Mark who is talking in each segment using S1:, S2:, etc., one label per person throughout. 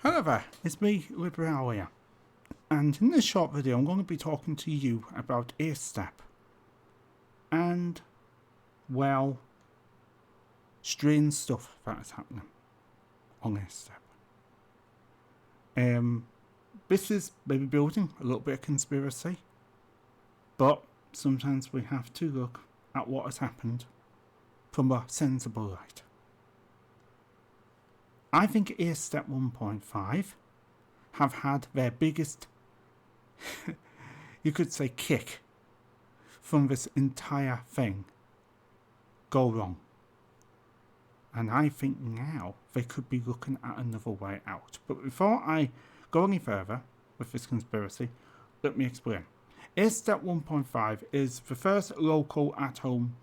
S1: However, it's me, Liberal here, and in this short video I'm going to be talking to you about Acestep and, well, strange stuff that is happening on Acestep. This is maybe building a little bit of conspiracy, but sometimes we have to look at what has happened from a sensible light. I think Acestep 1.5 have had their biggest, you could say, kick from this entire thing go wrong. And I think now they could be looking at another way out. But before I go any further with this conspiracy, let me explain. Acestep 1.5 is the first local at-home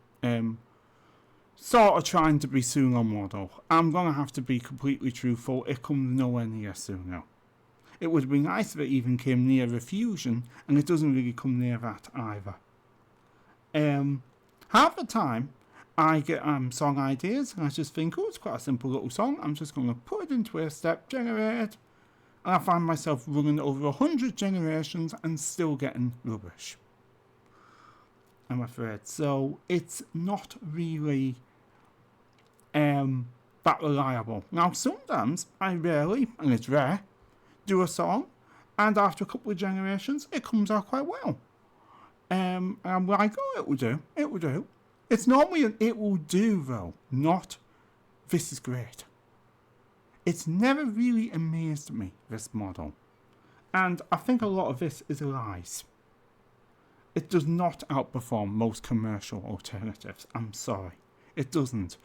S1: sort of trying to be Suno model. I'm going to have to be completely truthful, it comes nowhere near Suno. It would be nice if it even came near a fusion, and it doesn't really come near that either. Half the time I get song ideas and I just think, oh, it's quite a simple little song, I'm just going to put it into Acestep, generate it, and I find myself running over 100 generations and still getting rubbish, I'm afraid. So it's not really that reliable. Now sometimes, I rarely, and it's rare, do a song and after a couple of generations it comes out quite well. And I'm like, oh, it will do. It's normally an it will do though, not this is great. It's never really amazed me, this model. And I think a lot of this is lies. It does not outperform most commercial alternatives. I'm sorry. It doesn't.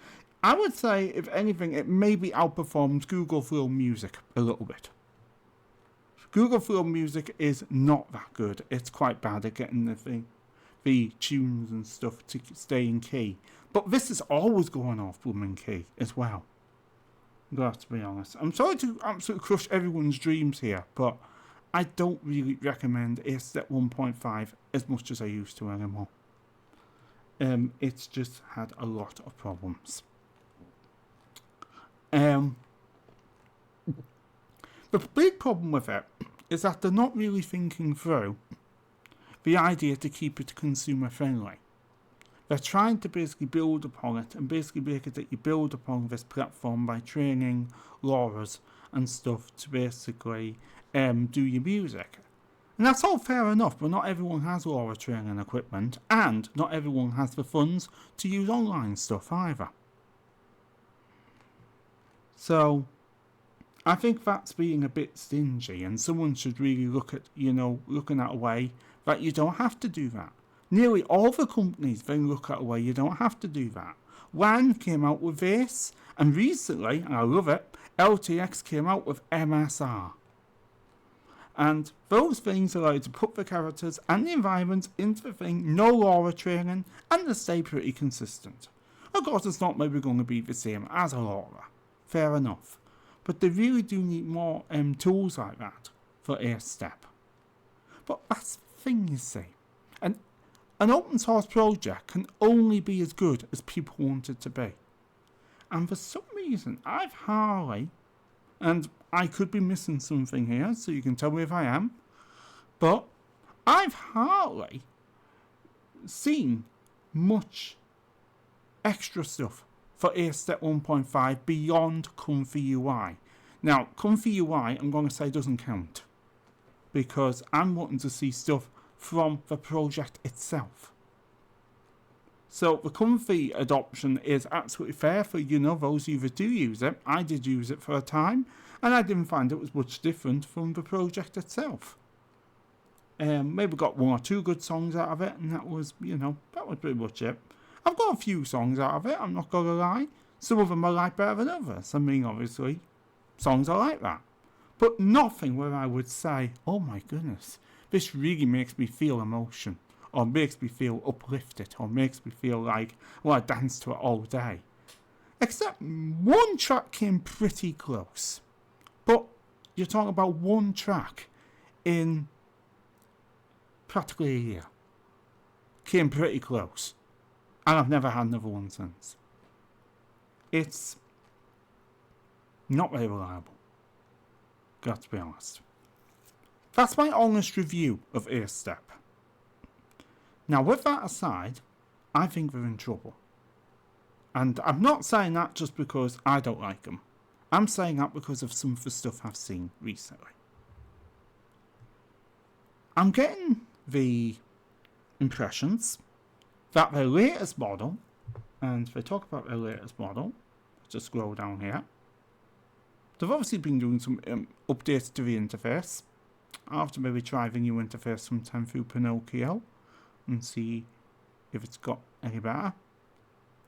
S1: I would say, if anything, it maybe outperforms Google Flow Music a little bit. Google Flow Music is not that good. It's quite bad at getting the tunes and stuff to stay in key. But this is always going off blooming key as well. I'm going to have to be honest. I'm sorry to absolutely crush everyone's dreams here, but I don't really recommend Acestep 1.5 as much as I used to anymore. It's just had a lot of problems. The big problem with it is that they're not really thinking through the idea to keep it consumer friendly. They're trying to basically build upon it and basically make it that you build upon this platform by training LoRa's and stuff to basically do your music. And that's all fair enough, but not everyone has LoRa training equipment, and not everyone has the funds to use online stuff either. So I think that's being a bit stingy, and someone should really look at, looking at a way that you don't have to do that. Nearly all the companies then look at a way you don't have to do that. WAN came out with this, and recently, and I love it, LTX came out with MSR. And those things allow you to put the characters and the environment into the thing, no LoRa training, and they stay pretty consistent. Of course, it's not maybe going to be the same as a LoRa. Fair enough. But they really do need more tools like that for Acestep. But that's the thing, you see. And an open source project can only be as good as people want it to be. And for some reason, I've hardly, and I could be missing something here, so you can tell me if I am, but I've hardly seen much extra stuff for Acestep 1.5 beyond Comfy UI. Now, Comfy UI, I'm going to say doesn't count, because I'm wanting to see stuff from the project itself. So the Comfy adoption is absolutely fair for, those of you that do use it. I did use it for a time, and I didn't find it was much different from the project itself. Maybe got one or two good songs out of it, and that was pretty much it. I've got a few songs out of it, I'm not going to lie. Some of them I like better than others. I mean, obviously, songs are like that. But nothing where I would say, oh my goodness, this really makes me feel emotion, or makes me feel uplifted, or makes me feel like, well, I dance to it all day. Except one track came pretty close. But you're talking about one track in practically a year. Came pretty close. And I've never had another one since. It's not very reliable. Got to be honest. That's my honest review of Acestep. Now, with that aside, I think they're in trouble. And I'm not saying that just because I don't like them. I'm saying that because of some of the stuff I've seen recently. I'm getting the impressions that their latest model, and if they talk about their latest model, just scroll down here, they've obviously been doing some updates to the interface. I'll have to maybe try the new interface sometime through Pinocchio and see if it's got any better.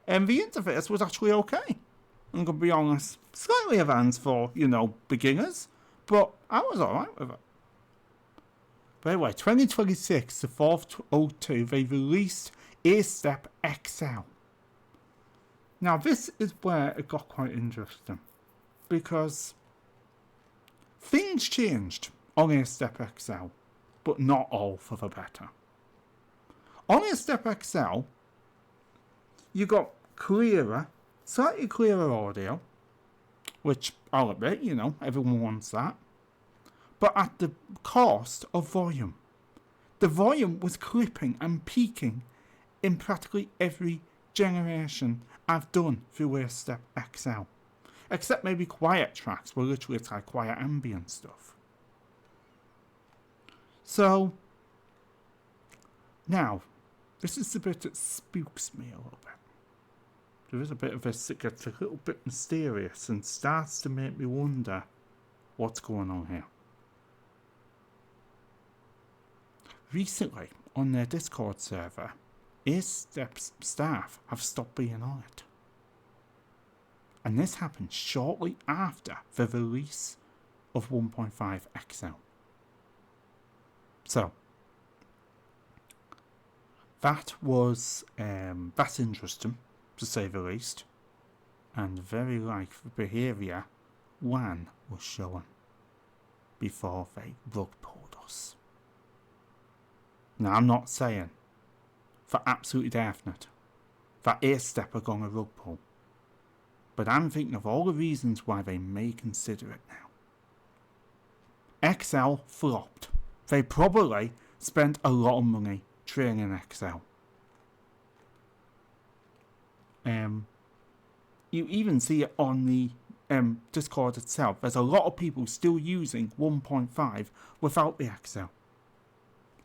S1: And the interface was actually okay. I'm going to be honest, slightly advanced for, beginners, but I was alright with it. But anyway, 2026, the 4th02, they released Acestep XL. Now this is where it got quite interesting, because things changed on Acestep XL, but not all for the better. On Acestep XL, you got slightly clearer audio, which I'll admit, everyone wants that, but at the cost of volume. The volume was clipping and peaking in practically every generation I've done through Acestep XL. Except maybe quiet tracks, where literally it's like quiet ambient stuff. So, now, this is the bit that spooks me a little bit. There is a bit of this that gets a little bit mysterious and starts to make me wonder what's going on here. Recently, on their Discord server, Acestep's staff have stopped being on it. And this happened shortly after the release of 1.5 XL. So, that's interesting, to say the least, and very like the behaviour WAN was showing before they rug pulled us. Now, I'm not saying for absolutely definite that Acestep are going to rug pull, but I'm thinking of all the reasons why they may consider it now. XL flopped. They probably spent a lot of money training XL. You even see it on the Discord itself. There's a lot of people still using 1.5 without the XL.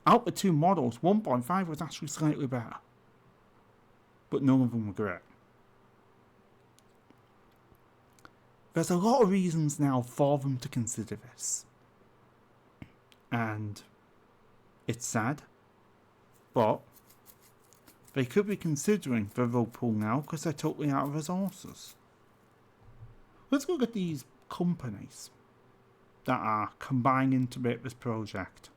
S1: Out of the two models, 1.5 was actually slightly better, but none of them were great. There's a lot of reasons now for them to consider this, and it's sad, but they could be considering the rug pull now because they're totally out of resources. Let's look at these companies that are combining to make this project.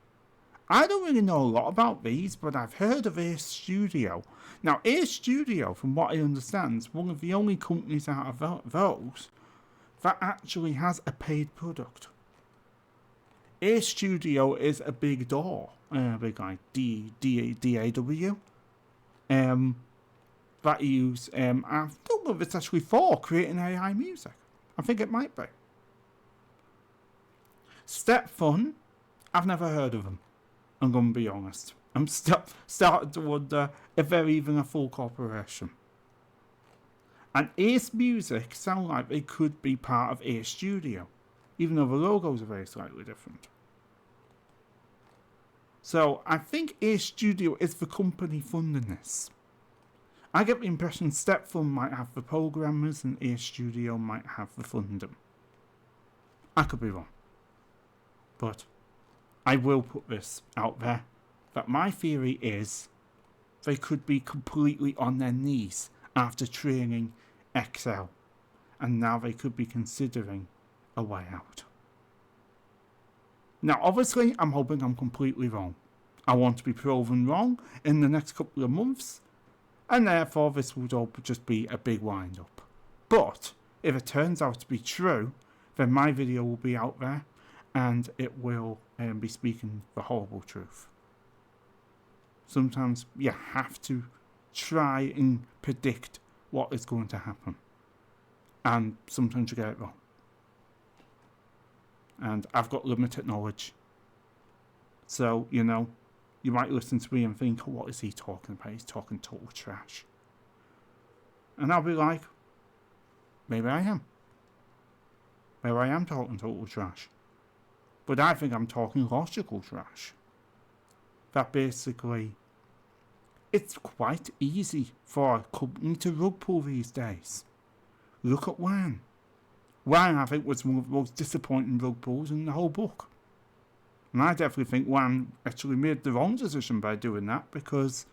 S1: I don't really know a lot about these, but I've heard of Ace Studio. Now, Ace Studio, from what I understand, is one of the only companies out of those that actually has a paid product. Ace Studio is a big DAW, big like DAW, that use, I don't know if it's actually for creating AI music. I think it might be. Step Fun, I've never heard of them. I'm going to be honest. I'm starting to wonder if they're even a full corporation. And Ace Music sound like they could be part of Ace Studio, even though the logos are very slightly different. So I think Ace Studio is the company funding this. I get the impression Step Fun might have the programmers and Ace Studio might have the funding. I could be wrong. But I will put this out there, that my theory is they could be completely on their knees after training XL, and now they could be considering a way out. Now, obviously, I'm hoping I'm completely wrong. I want to be proven wrong in the next couple of months, and therefore this would all just be a big wind-up. But if it turns out to be true, then my video will be out there, and it will be speaking the horrible truth. Sometimes you have to try and predict what is going to happen, and sometimes you get it wrong. and I've got limited knowledge. So, you know, you might listen to me and think, oh, what is he talking about? He's talking total trash. And I'll be like, maybe I am. Maybe I am talking total trash. But I think I'm talking logical trash. That basically, it's quite easy for a company to rug pull these days. Look at WAN. WAN, I think, was one of the most disappointing rug pulls in the whole book. And I definitely think WAN actually made the wrong decision by doing that, because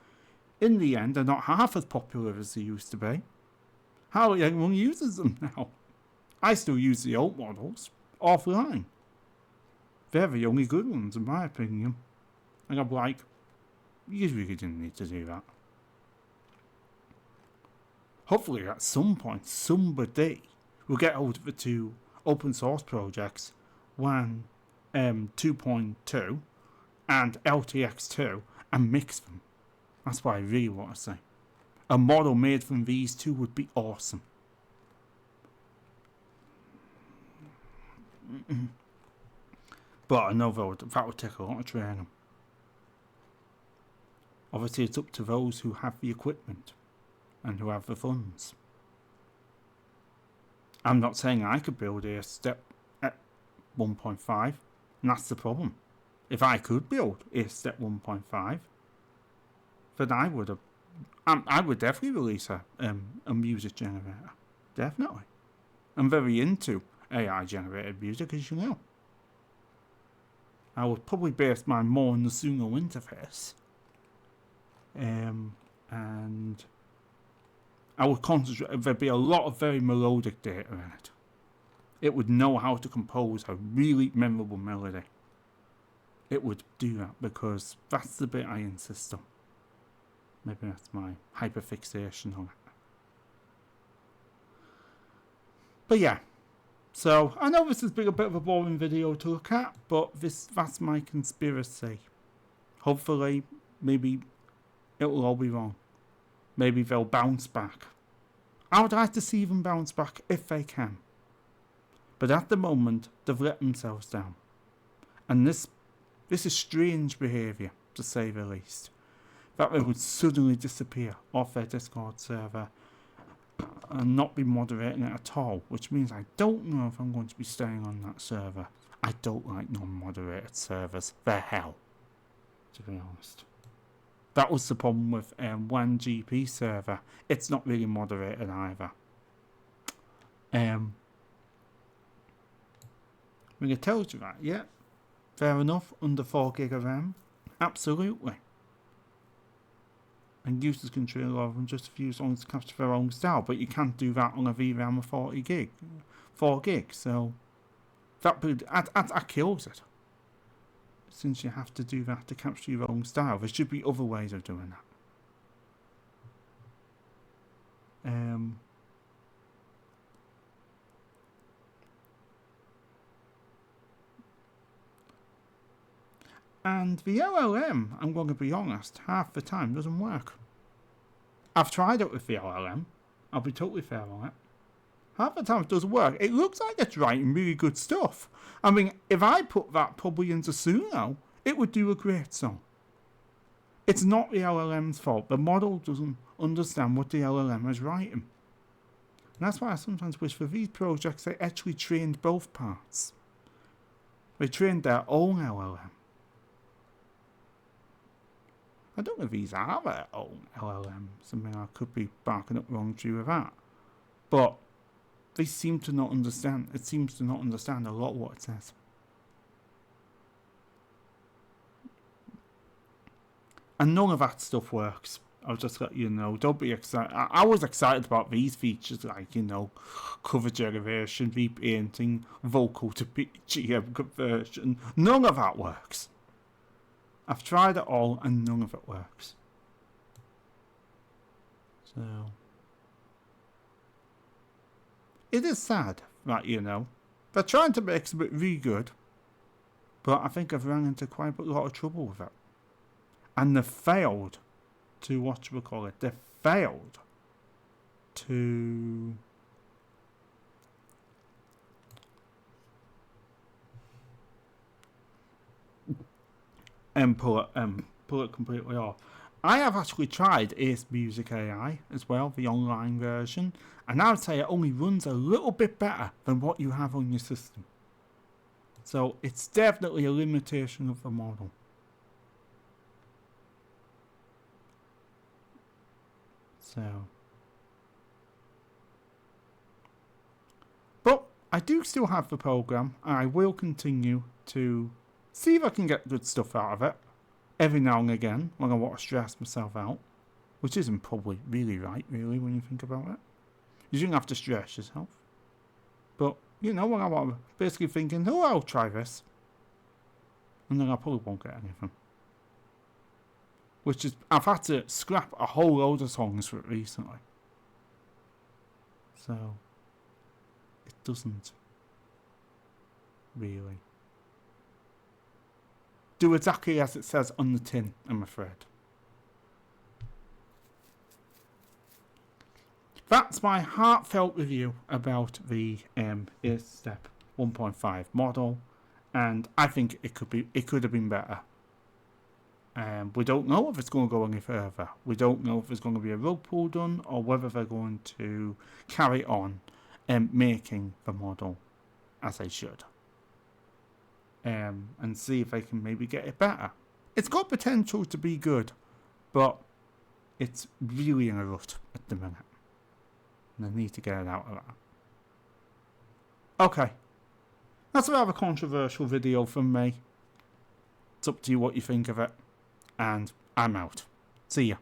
S1: in the end, they're not half as popular as they used to be. Hardly anyone uses them now. I still use the old models offline. They're the only good ones, in my opinion. And I'm like, you really didn't need to do that. Hopefully, at some point, somebody will get hold of the two open source projects, WAN 2.2 and LTX2, and mix them. That's what I really want to say. A model made from these two would be awesome. But I know that would take a lot of training. Obviously, it's up to those who have the equipment and who have the funds. I'm not saying I could build a step at 1.5, and that's the problem. If I could build a step 1.5, then I would definitely release a music generator. Definitely. I'm very into AI generated music, as you know. I would probably base mine more on the Suno interface. And I would concentrate, there'd be a lot of very melodic data in it. It would know how to compose a really memorable melody. It would do that because that's the bit I insist on. Maybe that's my hyperfixation on it. But yeah. So, I know this has been a bit of a boring video to look at, but that's my conspiracy. Hopefully, maybe it will all be wrong. Maybe they'll bounce back. I would like to see them bounce back if they can. But at the moment, they've let themselves down. And this is strange behaviour, to say the least. That they would suddenly disappear off their Discord server and not be moderating it at all, which means I don't know if I'm going to be staying on that server. I don't like non-moderated servers. They're hell, to be honest. That was the problem with WAN GP server. It's not really moderated either. I mean, it tells you that, yeah. Fair enough, under 4 gig of RAM. Absolutely. And users can trigger a lot of them just a few songs to capture their own style, but you can't do that on a VRAM of 4 gig, so that kills it. Since you have to do that to capture your own style, there should be other ways of doing that. And the LLM, I'm going to be honest, half the time doesn't work. I've tried it with the LLM. I'll be totally fair on it. Half the time it doesn't work. It looks like it's writing really good stuff. I mean, if I put that probably into Suno, it would do a great song. It's not the LLM's fault. The model doesn't understand what the LLM is writing. And that's why I sometimes wish for these projects they actually trained both parts. They trained their own LLM. I don't know if these are their own LLM. Something I could be barking up the wrong tree with that. But they seem to not understand. It seems to not understand a lot of what it says. And none of that stuff works. I'll just let you know. Don't be excited. I was excited about these features, like, you know, cover generation, repainting, vocal to GM conversion. None of that works. I've tried it all and none of it works. So it is sad that, you know, they're trying to make it really good, but I think I've run into quite a lot of trouble with it. And they've failed to, they've failed to and pull it completely off. I have actually tried Ace Music AI as well, the online version, and I would say it only runs a little bit better than what you have on your system. So it's definitely a limitation of the model. So, but I do still have the program, and I will continue to see if I can get good stuff out of it every now and again when I want to stress myself out, which isn't probably really right, really, when you think about it. You shouldn't have to stress yourself. But, you know, when I'm basically thinking, oh, I'll try this, and then I probably won't get anything. Which is, I've had to scrap a whole load of songs for it recently. So, it doesn't really do exactly as it says on the tin, I'm afraid. That's my heartfelt review about the Acestep 1.5 model, and I think it could have been better. We don't know if it's going to go any further. We don't know if there's going to be a rug pull done or whether they're going to carry on making the model as they should. And see if they can maybe get it better. It's got potential to be good, but it's really in a rut at the minute. And I need to get it out of that. Okay. That's a rather controversial video from me. It's up to you what you think of it. And I'm out. See ya.